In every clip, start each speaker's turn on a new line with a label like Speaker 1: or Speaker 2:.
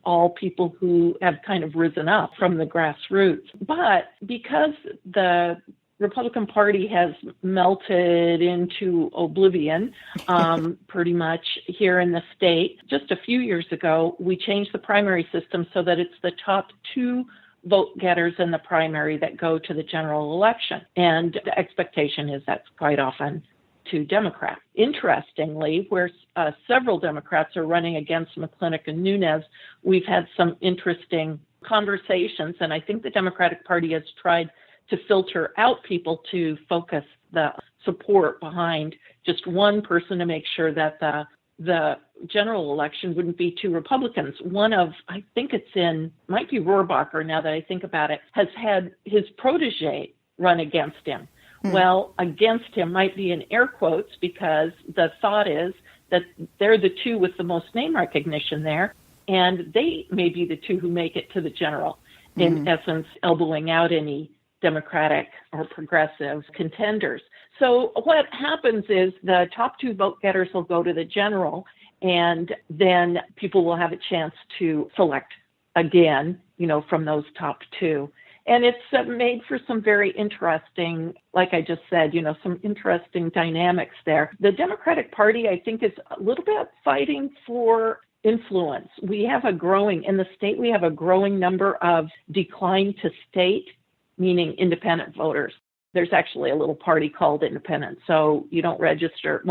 Speaker 1: all people who have kind of risen up from the grassroots. But because the Republican Party has melted into oblivion pretty much here in the state, just a few years ago, we changed the primary system so that it's the top 2 vote getters in the primary that go to the general election. And the expectation is that's quite often to Democrats. Interestingly, where several Democrats are running against McClintock and Nunes, we've had some interesting conversations, and I think the Democratic Party has tried to filter out people to focus the support behind just one person to make sure that the general election wouldn't be 2 Republicans. One of, I think might be Rohrabacher now that I think about it, has had his protege run against him. Well, against him might be in air quotes because the thought is that they're the 2 with the most name recognition there, and they may be the 2 who make it to the general, in essence, elbowing out any Democratic or progressive contenders. So what happens is the top 2 vote getters will go to the general, and then people will have a chance to select again, from those top 2. And it's made for some very interesting, like I just said, some interesting dynamics there. The Democratic Party, I think, is a little bit fighting for influence. In the state, we have a growing number of decline to state, meaning independent voters. There's actually a little party called independent. So you don't register.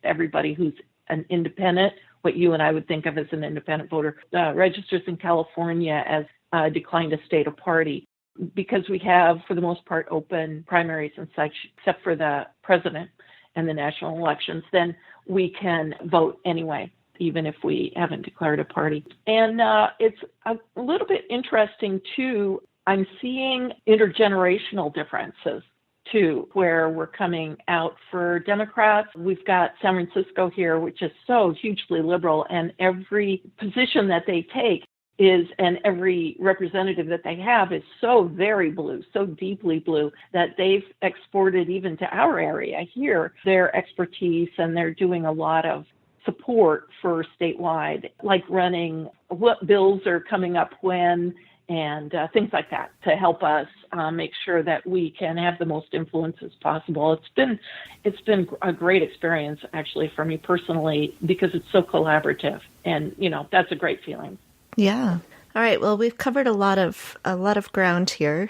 Speaker 1: Everybody who's an independent, what you and I would think of as an independent voter, registers in California as a decline to state a party. Because we have, for the most part, open primaries and such, except for the president and the national elections, then we can vote anyway, even if we haven't declared a party. And it's a little bit interesting, too. I'm seeing intergenerational differences, too, where we're coming out for Democrats. We've got San Francisco here, which is so hugely liberal, and every position that they take and every representative that they have is so very blue, so deeply blue, that they've exported even to our area here their expertise, and they're doing a lot of support for statewide, like running what bills are coming up when, and things like that to help us make sure that we can have the most influence as possible. It's been a great experience, actually, for me personally, because it's so collaborative, and that's a great feeling.
Speaker 2: Yeah. All right. Well, we've covered a lot of ground here,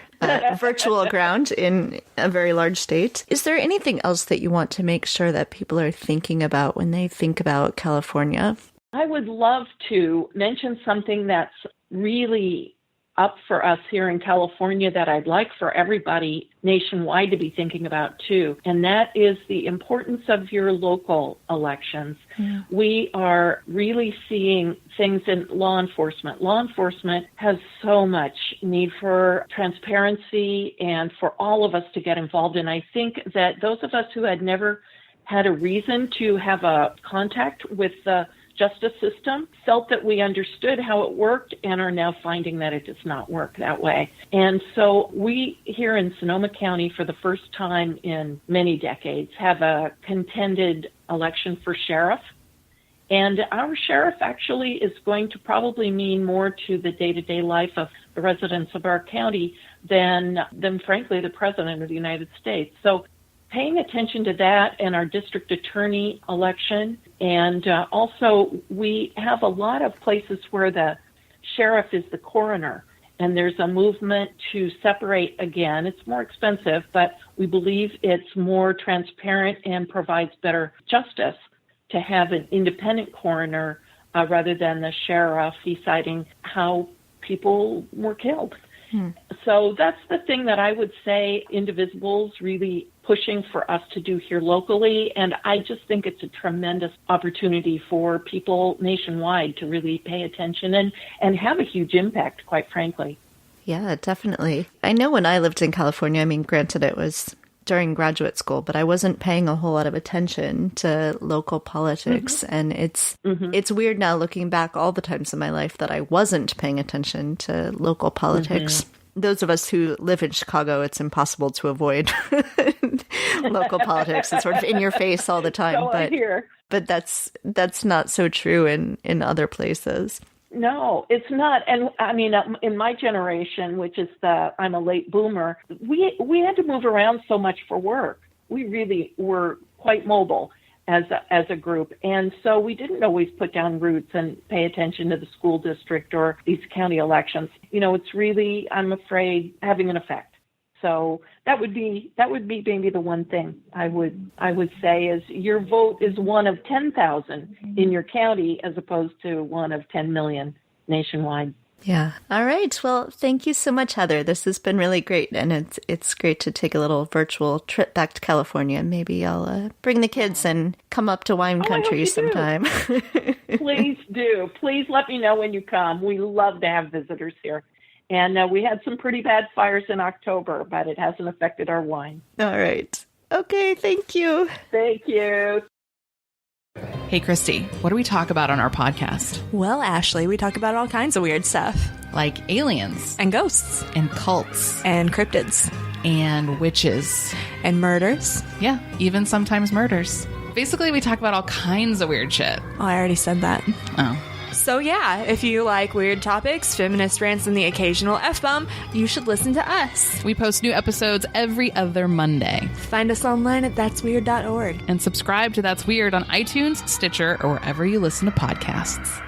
Speaker 2: virtual ground in a very large state. Is there anything else that you want to make sure that people are thinking about when they think about California?
Speaker 1: I would love to mention something that's really up for us here in California that I'd like for everybody nationwide to be thinking about too, and that is the importance of your local elections. Yeah. We are really seeing things in law enforcement. Law enforcement has so much need for transparency and for all of us to get involved, and I think that those of us who had never had a reason to have a contact with the justice system felt that we understood how it worked and are now finding that it does not work that way. And so we here in Sonoma County, for the first time in many decades, have a contended election for sheriff. And our sheriff actually is going to probably mean more to the day-to-day life of the residents of our county than frankly, the President of the United States. So paying attention to that and our district attorney election. And also, we have a lot of places where the sheriff is the coroner, and there's a movement to separate again. It's more expensive, but we believe it's more transparent and provides better justice to have an independent coroner rather than the sheriff deciding how people were killed. So that's the thing that I would say Indivisible's really pushing for us to do here locally. And I just think it's a tremendous opportunity for people nationwide to really pay attention and have a huge impact, quite frankly.
Speaker 2: Yeah, definitely. I know when I lived in California, I mean, granted it was during graduate school, but I wasn't paying a whole lot of attention to local politics. And it's weird now looking back all the times in my life that I wasn't paying attention to local politics. Those of us who live in Chicago, it's impossible to avoid local politics. It's sort of in your face all the time. But that's not so true in other places.
Speaker 1: No, it's not. And I mean, in my generation, which is I'm a late boomer, we had to move around so much for work. We really were quite mobile as a group. And so we didn't always put down roots and pay attention to the school district or these county elections. It's really, I'm afraid, having an effect. So that would be maybe the one thing I would say is your vote is one of 10,000 in your county as opposed to one of 10 million nationwide.
Speaker 2: Yeah. All right. Well, thank you so much, Heather. This has been really great. And it's great to take a little virtual trip back to California. Maybe I'll bring the kids and come up to wine country sometime.
Speaker 1: Please do. Please let me know when you come. We love to have visitors here. And we had some pretty bad fires in October, but it hasn't affected our wine.
Speaker 2: All right. Okay. Thank you.
Speaker 1: Thank you.
Speaker 3: Hey, Christy, what do we talk about on our podcast?
Speaker 4: Well, Ashley, we talk about all kinds of weird stuff.
Speaker 3: Like aliens.
Speaker 4: And ghosts.
Speaker 3: And cults.
Speaker 4: And cryptids.
Speaker 3: And witches.
Speaker 4: And murders.
Speaker 3: Yeah, even sometimes murders. Basically, we talk about all kinds of weird shit.
Speaker 4: Oh, I already said that.
Speaker 3: Oh.
Speaker 4: So yeah, if you like weird topics, feminist rants, and the occasional F-bomb, you should listen to us.
Speaker 3: We post new episodes every other Monday.
Speaker 4: Find us online at that'sweird.org.
Speaker 3: And subscribe to That's Weird on iTunes, Stitcher, or wherever you listen to podcasts.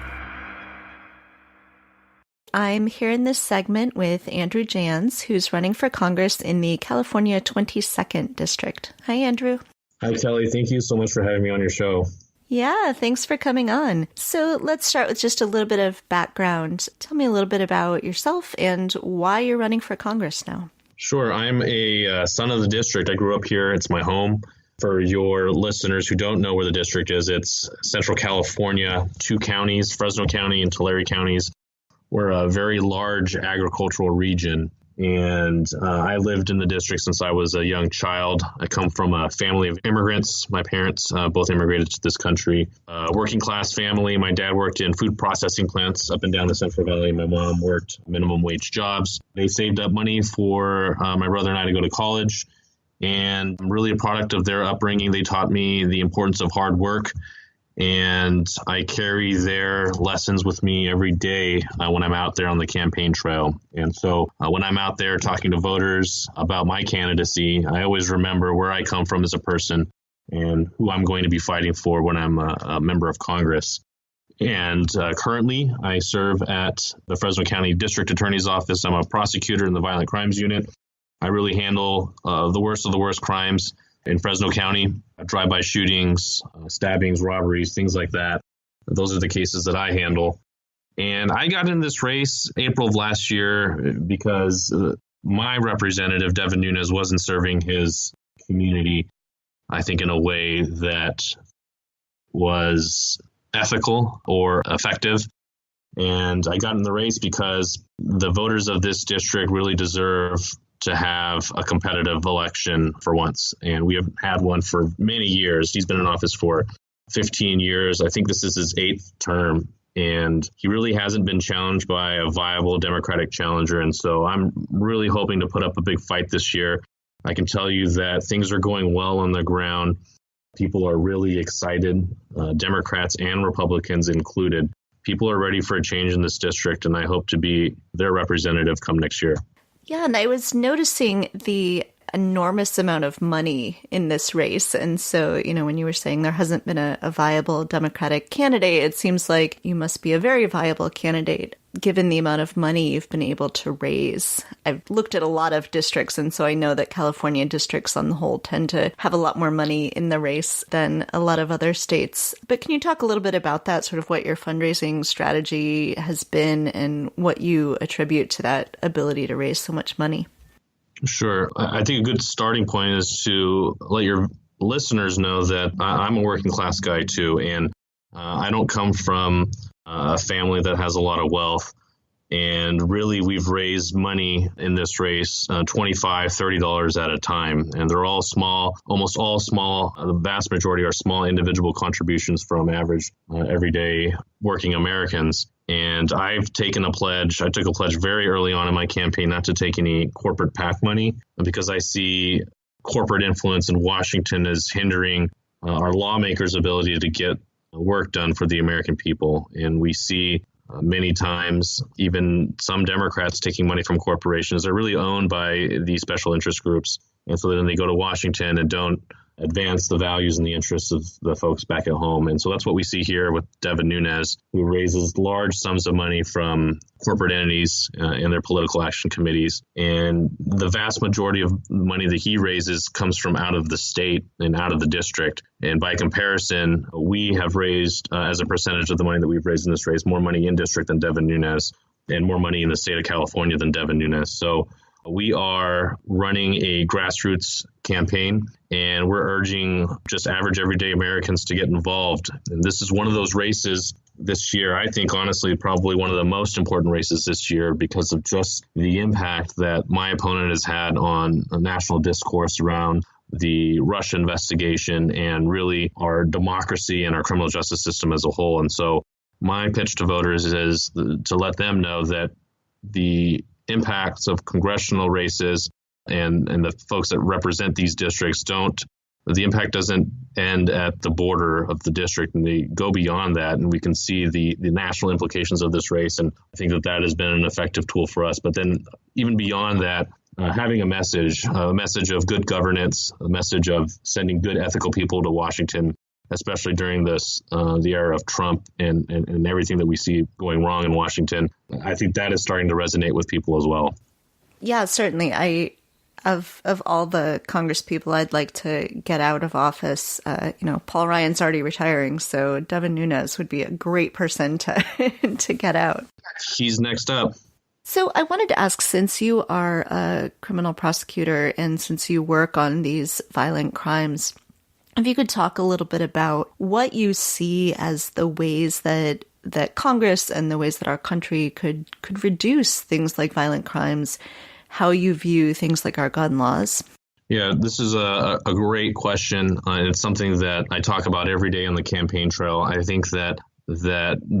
Speaker 2: I'm here in this segment with Andrew Janz, who's running for Congress in the California 22nd District. Hi, Andrew.
Speaker 5: Hi, Kelly. Thank you so much for having me on your show.
Speaker 2: Yeah, thanks for coming on. So let's start with just a little bit of background. Tell me a little bit about yourself and why you're running for Congress now.
Speaker 5: Sure. I'm a son of the district. I grew up here. It's my home. For your listeners who don't know where the district is, it's Central California, 2 counties, Fresno County and Tulare counties. We're a very large agricultural region. And I lived in the district since I was a young child. I come from a family of immigrants. My parents both immigrated to this country. Working class family. My dad worked in food processing plants up and down the Central Valley. My mom worked minimum wage jobs. They saved up money for my brother and I to go to college. And I'm really a product of their upbringing. They taught me the importance of hard work. And I carry their lessons with me every day when I'm out there on the campaign trail. And so when I'm out there talking to voters about my candidacy, I always remember where I come from as a person and who I'm going to be fighting for when I'm a member of Congress. And currently, I serve at the Fresno County District Attorney's Office. I'm a prosecutor in the Violent Crimes Unit. I really handle the worst of the worst crimes in Fresno County, drive-by shootings, stabbings, robberies, things like that. Those are the cases that I handle. And I got in this race April of last year because my representative, Devin Nunes, wasn't serving his community, I think, in a way that was ethical or effective. And I got in the race because the voters of this district really deserve to have a competitive election for once. And we have had one for many years. He's been in office for 15 years. I think this is his 8th term. And he really hasn't been challenged by a viable Democratic challenger. And so I'm really hoping to put up a big fight this year. I can tell you that things are going well on the ground. People are really excited, Democrats and Republicans included. People are ready for a change in this district, and I hope to be their representative come next year.
Speaker 2: Yeah, and I was noticing the enormous amount of money in this race. And so, when you were saying there hasn't been a viable Democratic candidate, it seems like you must be a very viable candidate given the amount of money you've been able to raise. I've looked at a lot of districts, and so I know that California districts on the whole tend to have a lot more money in the race than a lot of other states. But can you talk a little bit about that, sort of what your fundraising strategy has been and what you attribute to that ability to raise so much money?
Speaker 5: Sure. I think a good starting point is to let your listeners know that I'm a working class guy too, and I don't come from a family that has a lot of wealth. And really, we've raised money in this race, $25, $30 at a time. And they're all small, almost all small. The vast majority are small individual contributions from average, everyday working Americans. And I've taken a pledge. I took a pledge very early on in my campaign not to take any corporate PAC money because I see corporate influence in Washington as hindering our lawmakers' ability to get work done for the American people. And we see Many times, even some Democrats taking money from corporations are really owned by these special interest groups. And so then they go to Washington and don't advance the values and the interests of the folks back at home. And so that's what we see here with Devin Nunes, who raises large sums of money from corporate entities and their political action committees. And the vast majority of the money that he raises comes from out of the state and out of the district. And by comparison, we have raised, as a percentage of the money that we've raised in this race, more money in district than Devin Nunes and more money in the state of California than Devin Nunes. So we are running a grassroots campaign, and we're urging just average everyday Americans to get involved. And this is one of those races this year, I think, honestly, probably one of the most important races this year because of just the impact that my opponent has had on a national discourse around the Russia investigation and really our democracy and our criminal justice system as a whole. And so my pitch to voters is to let them know that the impacts of congressional races and the folks that represent these districts the impact doesn't end at the border of the district, and they go beyond that, and we can see the national implications of this race. And I think that has been an effective tool for us. But then even beyond that, having a message of good governance, a message of sending good ethical people to Washington, especially during the era of Trump and everything that we see going wrong in Washington. I think that is starting to resonate with people as well.
Speaker 2: Yeah, certainly. Of all the Congress people I'd like to get out of office, Paul Ryan's already retiring, so Devin Nunes would be a great person to to get out.
Speaker 5: He's next up.
Speaker 2: So I wanted to ask, since you are a criminal prosecutor and since you work on these violent crimes, if you could talk a little bit about what you see as the ways that Congress and the ways that our country could reduce things like violent crimes, how you view things like our gun laws.
Speaker 5: Yeah, this is a great question. It's something that I talk about every day on the campaign trail. I think that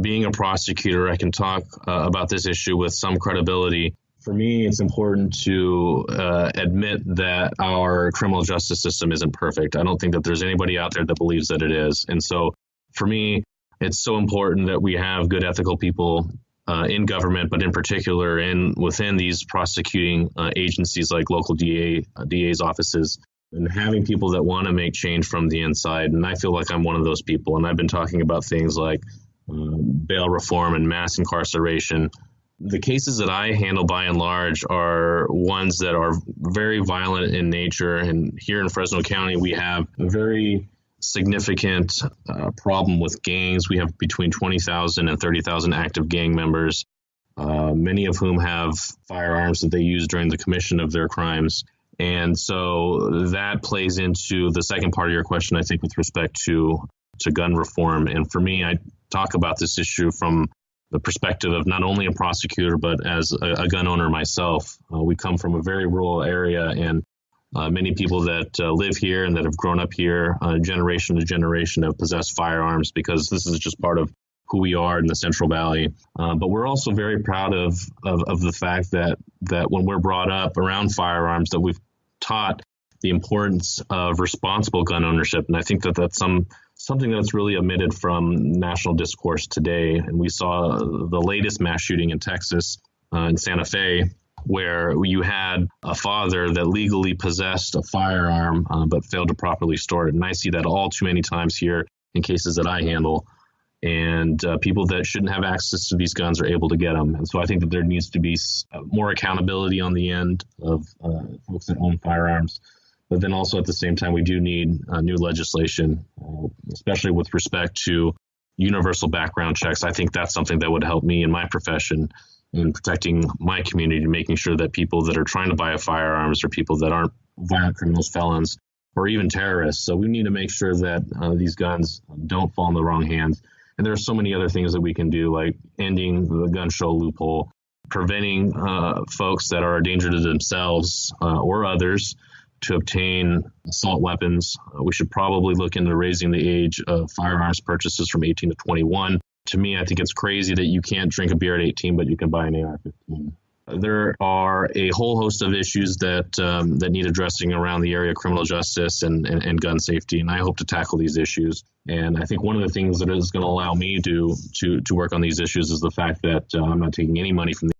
Speaker 5: being a prosecutor, I can talk about this issue with some credibility. For me, it's important to admit that our criminal justice system isn't perfect. I don't think that there's anybody out there that believes that it is. And so for me, it's so important that we have good ethical people in government, but in particular within these prosecuting agencies like local DA's offices, and having people that want to make change from the inside. And I feel like I'm one of those people. And I've been talking about things like bail reform and mass incarceration. The cases that I handle by and large are ones that are very violent in nature. And here in Fresno County, we have a very significant problem with gangs. We have between 20,000 and 30,000 active gang members, many of whom have firearms that they use during the commission of their crimes. And so that plays into the second part of your question, I think, with respect to gun reform. And for me, I talk about this issue from the perspective of not only a prosecutor, but as a gun owner myself. We come from a very rural area, and many people that live here and that have grown up here, generation to generation, have possessed firearms because this is just part of who we are in the Central Valley. But we're also very proud of the fact that when we're brought up around firearms, that we've taught the importance of responsible gun ownership. And I think that that's something that's really omitted from national discourse today. And we saw the latest mass shooting in Texas, in Santa Fe, where you had a father that legally possessed a firearm but failed to properly store it. And I see that all too many times here in cases that I handle. And people that shouldn't have access to these guns are able to get them. And so I think that there needs to be more accountability on the end of folks that own firearms. But then also at the same time, we do need new legislation, especially with respect to universal background checks. I think that's something that would help me in my profession in protecting my community, making sure that people that are trying to buy firearms are people that aren't violent criminals, felons, or even terrorists. So we need to make sure that these guns don't fall in the wrong hands. And there are so many other things that we can do, like ending the gun show loophole, preventing folks that are a danger to themselves or others to obtain assault weapons. We should probably look into raising the age of firearms purchases from 18 to 21. To me, I think it's crazy that you can't drink a beer at 18, but you can buy an AR-15. There are a whole host of issues that need addressing around the area of criminal justice and gun safety, and I hope to tackle these issues. And I think one of the things that is going to allow me to work on these issues is the fact that I'm not taking any money from the